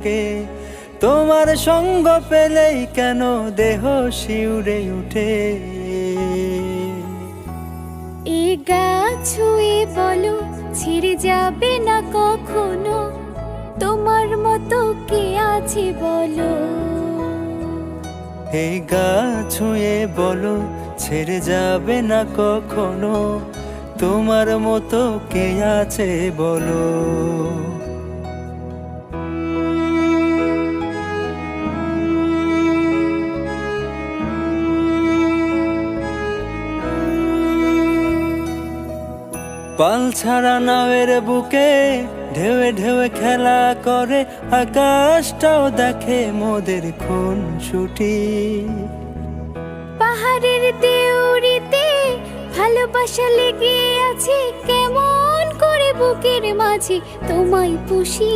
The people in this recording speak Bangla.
কে তোমার সঙ্গ পেলেই কেন দেহ শিউরে উঠে। এ গা ছুঁয়ে বলো ছেড়ে যাবে না কখনো, তোমার মতো কে আছে বলো। এই গা ছুঁয়ে বলো ছেড়ে যাবে না কখনো, তোমার মতো কে আছে বলো। পাল ছাড়া নাওয়ের বুকে ঢেউে ঢেউে খেলা করে, আকাশটাও দেখে মোদের খুন ছুটি। পাহাড়ের দেউরিতে ভালোবাসা লেগে আছে, কেমন করে বুকের মাঝে তোমায় পুষি।